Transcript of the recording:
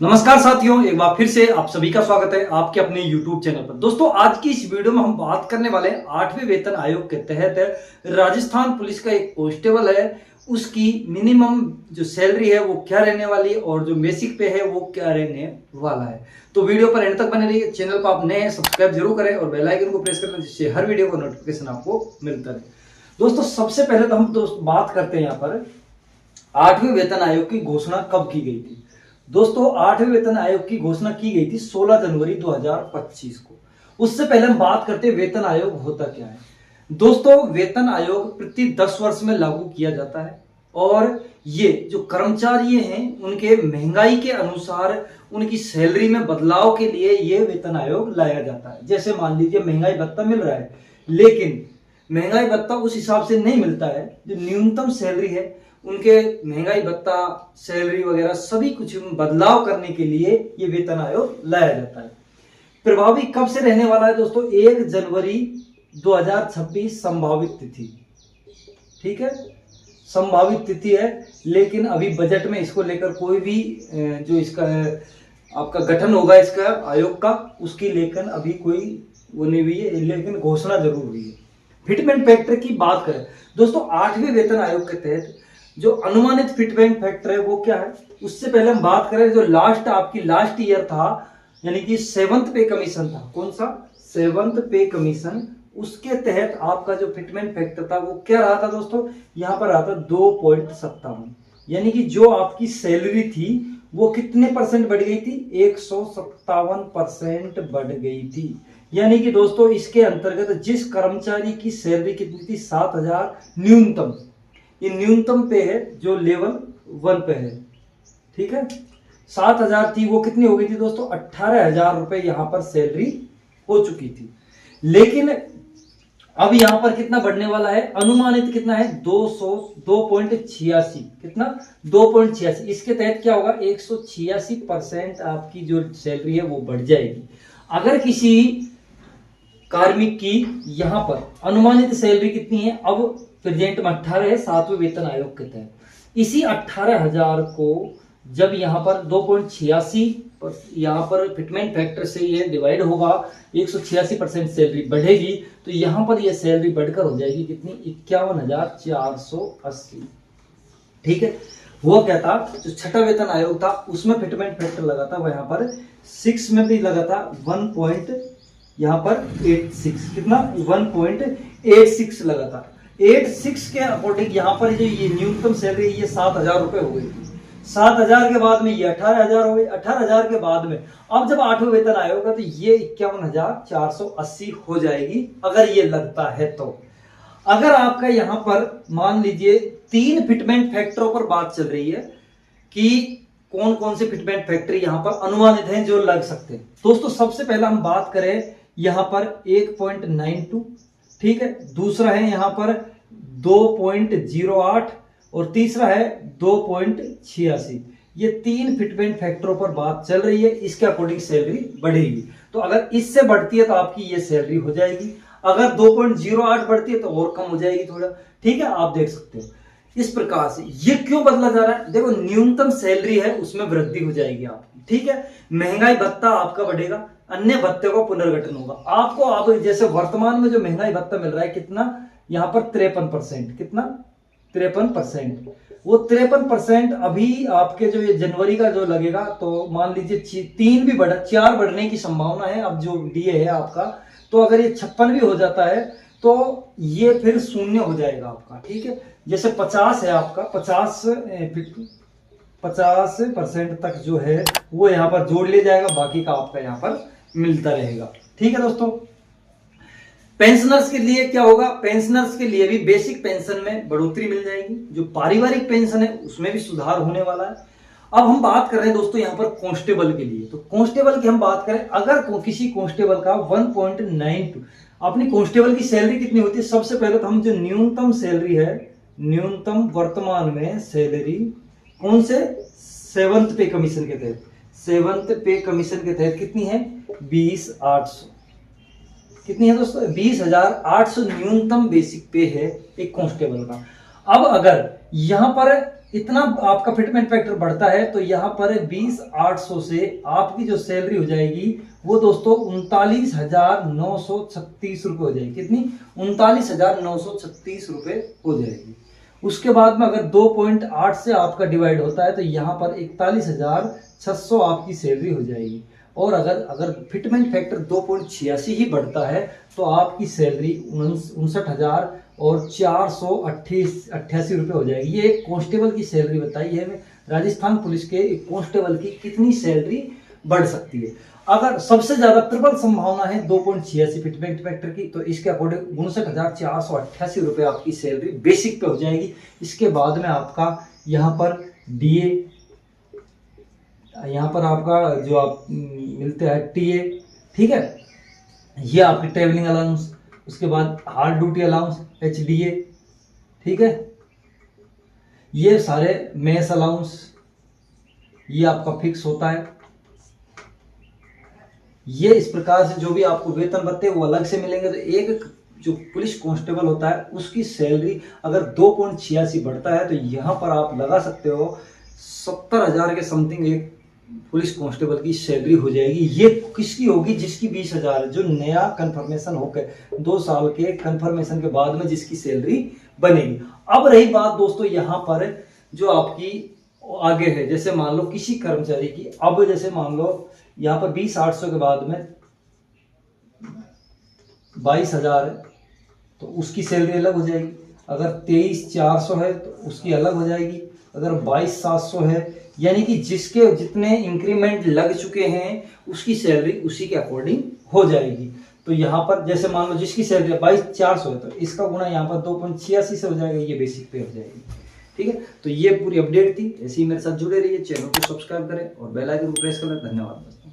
नमस्कार साथियों, एक बार फिर से आप सभी का स्वागत है आपके अपने YouTube चैनल पर। दोस्तों, आज की इस वीडियो में हम बात करने वाले हैं 8वें वेतन आयोग के तहत राजस्थान पुलिस का एक कांस्टेबल है, उसकी मिनिमम जो सैलरी है वो क्या रहने वाली है और जो बेसिक पे है वो क्या रहने वाला है। तो वीडियो पर एंड तक बने रहिए। चैनल पर आप नए हैं, सब्सक्राइब जरूर करें और बेल आइकन को प्रेस कर लें, जिससे हर वीडियो का नोटिफिकेशन आपको मिलता रहे। दोस्तों, सबसे पहले तो हम बात करते हैं यहाँ पर 8वें वेतन आयोग की घोषणा कब की गई थी। दोस्तों, 8वें वेतन आयोग की घोषणा की गई थी 16 जनवरी 2025 को। उससे पहले हम बात करते हैं वेतन आयोग होता क्या है। दोस्तों, वेतन आयोग प्रति 10 वर्ष में लागू किया जाता है और ये जो कर्मचारी हैं उनके महंगाई के अनुसार उनकी सैलरी में बदलाव के लिए ये वेतन आयोग लाया जाता है। जैसे मान लीजिए महंगाई भत्ता मिल रहा है, लेकिन महंगाई भत्ता उस हिसाब से नहीं मिलता है। जो न्यूनतम सैलरी है उनके महंगाई भत्ता, सैलरी वगैरह सभी कुछ बदलाव करने के लिए ये वेतन आयोग लाया जाता है। प्रभावी कब से रहने वाला है दोस्तों? 1 जनवरी 2026 संभावित तिथि। ठीक है, संभावित तिथि है, लेकिन अभी बजट में इसको लेकर कोई भी जो इसका आपका गठन होगा इसका आयोग का, उसकी लेकिन अभी कोई वो नहीं हुई है, लेकिन घोषणा जरूर हुई है। फिटमेंट फैक्टर की बात करें दोस्तों, 8वें वेतन आयोग के तहत जो अनुमानित फिटमेंट फैक्टर है वो क्या है, उससे पहले हम बात करें जो लास्ट ईयर था, यानी कि 7th पे कमीशन था। कौन सा? 7th पे कमीशन। उसके तहत आपका जो फिटमेंट फैक्टर था वो क्या रहा था दोस्तों? यहां पर रहा था 2.57। यानी कि जो आपकी सैलरी थी वो कितने परसेंट बढ़ गई थी? 157% बढ़ गई थी। यानी कि दोस्तों, इसके अंतर्गत जिस कर्मचारी की सैलरी कितनी थी? 7,000 न्यूनतम। ये न्यूनतम पे है जो लेवल 1 पे है। ठीक है, 7,000 थी, वो कितनी हो गई थी दोस्तों? 18,000 रुपए यहां पर सैलरी हो चुकी थी। लेकिन अब यहां पर कितना बढ़ने वाला है? अनुमानित कितना है? 2.86। कितना? 2.86। इसके तहत क्या होगा? 186% आपकी जो सैलरी है वो बढ़ जाएगी। अगर किसी कार्मिक की यहां पर अनुमानित सैलरी कितनी है? अब प्रेजेंट में 18 है 7वें वेतन आयोग के तहत। इसी 18,000 को जब यहां पर 2.86 यहां पर फिटमेंट फैक्टर से ये डिवाइड होगा, 186% सैलरी बढ़ेगी, तो यहां पर ये सैलरी बढ़कर हो जाएगी कितनी? 51,480। ठीक है, वो क्या था? जो छठा वेतन आयोग था उसमें फिटमेंट फैक्टर लगा था, वहां पर 6 में भी लगा था 1.86। कितना? 1.86 लगा था। 86 के अकॉर्डिंग यहाँ पर जो ये न्यूनतम सैलरी ये 7,000 रुपए हो गई थी। 7,000 के बाद में ये 18,000 हो गई। 18,000 के बाद में अब जब 8वें वेतन आयोग का, तो ये 51,480 हो जाएगी अगर ये लगता है तो। अगर आपका यहाँ पर मान लीजिए 3 फिटमेंट फैक्टरों पर बात चल रही है कि कौन कौन से फिटमेंट फैक्टर यहाँ पर अनुमानित हैं जो लग सकते हैं। दोस्तों, सबसे पहला हम बात करें यहाँ पर 1.92। ठीक है, दूसरा है यहाँ पर 2.08 और तीसरा है 2.86। ये 3 फिटमेंट फैक्टरों पर बात चल रही है, इसके अकॉर्डिंग सैलरी बढ़ेगी। तो अगर इससे बढ़ती है तो आपकी ये सैलरी हो जाएगी। अगर 2.08 बढ़ती है तो और कम हो जाएगी थोड़ा। ठीक है, आप देख सकते हो इस प्रकार से। ये क्यों बदला जा रहा है? देखो, न्यूनतम सैलरी है उसमें वृद्धि हो जाएगी आपकी। ठीक है, महंगाई भत्ता आपका बढ़ेगा, अन्य भत्ते का पुनर्गठन होगा। आपको आप जैसे वर्तमान में जो महंगाई भत्ता मिल रहा है कितना? यहाँ पर 53%। कितना? 53%। वो 53% अभी आपके जो ये जनवरी का जो लगेगा, तो मान लीजिए 3 भी बढ़ 4 बढ़ने की संभावना है। अब जो डीए है आपका, तो अगर ये 56 भी हो जाता है तो ये फिर शून्य हो जाएगा आपका। ठीक है, जैसे 50 है आपका, 50% तक जो है वो यहाँ पर जोड़ ले जाएगा, बाकी का आपका यहाँ पर मिलता रहेगा। ठीक है दोस्तों, पेंशनर्स के लिए क्या होगा? पेंशनर्स के लिए भी बेसिक पेंशन में बढ़ोतरी मिल जाएगी। जो पारिवारिक पेंशन है उसमें भी सुधार होने वाला है। अब हम बात कर रहे हैं दोस्तों यहाँ पर कांस्टेबल के लिए। तो कांस्टेबल की हम बात करें, अगर किसी कांस्टेबल का 1.92 अपनी कांस्टेबल की सैलरी कितनी होती है? सबसे पहले तो हम जो न्यूनतम सैलरी है, न्यूनतम वर्तमान में सैलरी कौन से? 7th पे कमीशन के तहत। 7th पे कमीशन के तहत कितनी है? 20,800। कितनी है दोस्तों? 20,800 न्यूनतम बेसिक पे है एक कांस्टेबल का। अब अगर यहां पर इतना आपका फिटमेंट फैक्टर बढ़ता है तो यहाँ पर 20,800 से आपकी जो सैलरी हो जाएगी वो दोस्तों 39,936 रुपये हो जाएगी। कितनी? 39,936 रुपये हो जाएगी। उसके बाद में अगर 2.8 से आपका डिवाइड होता है तो यहाँ पर 41,600 आपकी सैलरी हो जाएगी। और अगर फिटमेंट फैक्टर 2.86 ही बढ़ता है तो आपकी सैलरी 59,488 रुपये हो जाएगी। ये एक कांस्टेबल की सैलरी बताई है। राजस्थान पुलिस के एक कांस्टेबल की कितनी सैलरी बढ़ सकती है। अगर सबसे ज्यादा प्रबल संभावना है 2.86 फिटमेंट फैक्टर की, तो इसके अकॉर्डिंग 59,488 रुपये आपकी सैलरी बेसिक पे हो जाएगी। इसके बाद में आपका यहाँ पर डीए, यहाँ पर आपका जो आप मिलते हैं टीए, ठीक है, ये आपकी ट्रेवलिंग अलाउंस, उसके बाद हार्ड ड्यूटी अलाउंस एचडीए, ठीक है, ये सारे मेस अलाउंस, ये आपका फिक्स होता है। ये इस प्रकार से जो भी आपको वेतन भत्ते वो अलग से मिलेंगे। तो एक जो पुलिस कांस्टेबल होता है उसकी सैलरी अगर 2.86 बढ़ता है तो यहाँ पर आप लगा सकते हो 70,000 के समथिंग एक पुलिस कांस्टेबल की सैलरी हो जाएगी। ये किसकी होगी? जिसकी 20,000 है, जो नया कंफर्मेशन होकर 2 साल के कंफर्मेशन के बाद में जिसकी सैलरी बनेगी। अब रही बात दोस्तों यहाँ पर जो आपकी आगे है, जैसे मान लो किसी कर्मचारी की, अब जैसे मान लो यहाँ पर 20,800 के बाद में 22,000 है तो उसकी सैलरी अलग हो जाएगी। अगर 23,400 है तो उसकी अलग हो जाएगी। अगर 22,700 है, यानी कि जिसके जितने इंक्रीमेंट लग चुके हैं उसकी सैलरी उसी के अकॉर्डिंग हो जाएगी। तो यहाँ पर जैसे मान लो जिसकी सैलरी 22,400 है तो इसका गुना यहाँ पर 2.86 से हो जाएगा, ये बेसिक पे हो जाएगी। ठीक है, तो ये पूरी अपडेट थी। ऐसे ही मेरे साथ जुड़े रहिए, चैनल को सब्सक्राइब करें और बेल आइकन को प्रेस करें। धन्यवाद दोस्तों।